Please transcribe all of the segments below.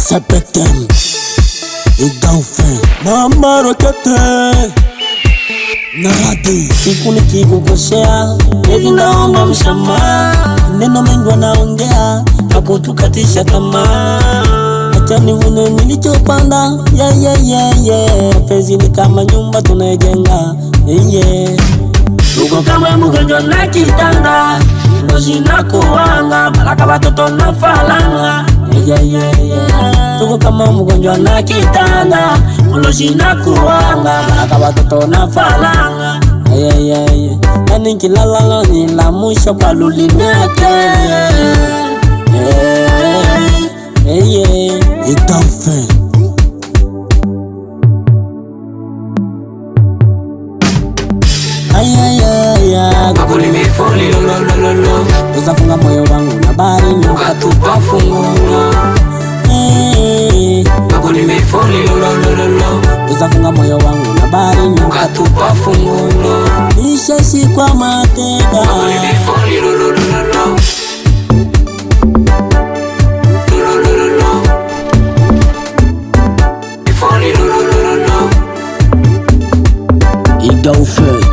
Sepetem Idaufin Mama Rokete Naradi siku nikikukosea baby naomba msamaha. Neno mengi wanaongea hakutukatisha tamaa. Acha nivune nilichopanda penzi ni kama nyumba tunajenga Uko kama mgonjwa na kitanda Ngozi na kuwanga Malaka watoto na falanga Tuko kama mgonjwa na kitanda Ngozi na kuwanga Malaka watoto na falanga Yani nkilala nila mwisho kwa lulinete Idaufin Kako nimefoli lolololo Uzafunga moyo wangu na baharini ukatupa fungulo Kako nimefoli lolololo Uzafunga moyo wangu na baharini ukatupa fungulo Nishashikwa mateka Kako nimefoli lolololo Mefoli lolololo Idaufin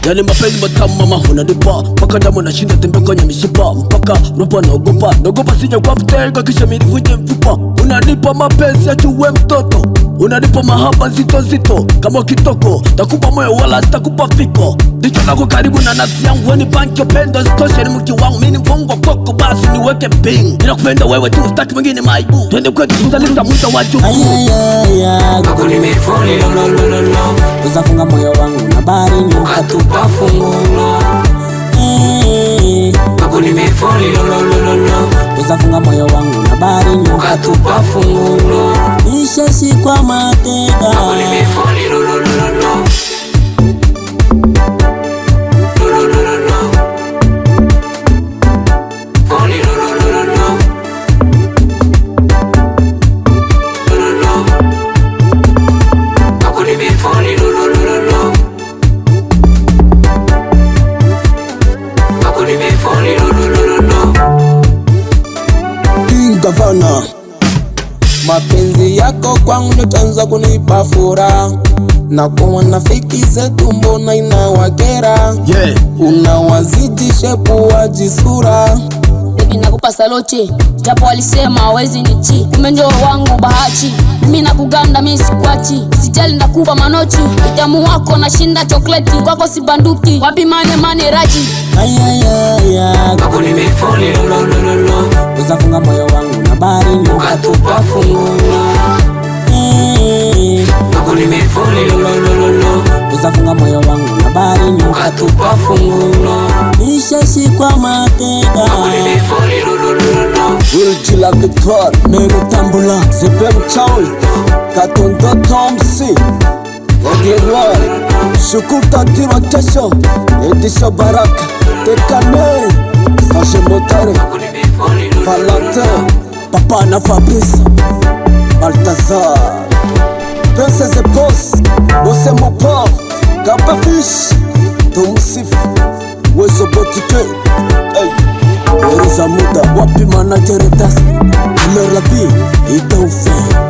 Yani mapenzi matamu mama unanipa mpaka damu na shinda tembe kwenye mishipa mpaka ropa naogopa sija kwa mtega kisha minivunje mfupa. Unanipa mapenzi ya chuwe mtoto, unanipa mahaba zito kama kitoko, takupa moyo wala sitakupa fiko. Dicho lako karibu na nafsi yangu weni pancho pendo zitoshe ni mki wangu mini mfungo koko basi niweke ping. Ninakupenda wewe tu staki mwingine maibu, twende kwetu tuzalisha mwita waju Kako nimefoli lolololo Uzafunga moyo wangu na baharini ukatupa fungulo Kako nimefoli lolololo Uzafunga moyo wangu na baharini ukatupa fungulo Nishashikwa mateka Kako nimefoli lolololo Foli lolololo Kako nimefoli lolololo Kako nimefoli lolololo Gavana mapenzi yako kwangu ndo chanzo kunipa furaha na kwa nafiki zetu mbona inawakera Unawazidi shepu wajisura Baby nakupa saloche japo walisema hawezi nichi Kume ndio wangu bahachi mimi nakuganda mimi sikwachi Sijali nakupa manochi utamu wako nashinda chokleti Kwako si banduki wapi mane raji Kako nimefoli lolololo Uzafunga moyo wangu na baharini ukatupa fungulo Kako nimefoli lolololo Uzafunga moyo wangu na baharini ukatupa fungulo Nishashikwa mateka Kako nimefoli lolololo Wilkila Victoire Mero Tambula Zepe Mchawi Katondo Tomsi Wagleroy Shukuta Tima Kesho Edisha Baraka Tekane Sashe Motare Kako nimefoli lolololo Valentin Papa na Fabrice Balthazar Princesse Boss Bosse Mopor Kappa Fish Tomusif Wezo Botike Ereza Muda Wapi Manager Das Lerabi Idaufin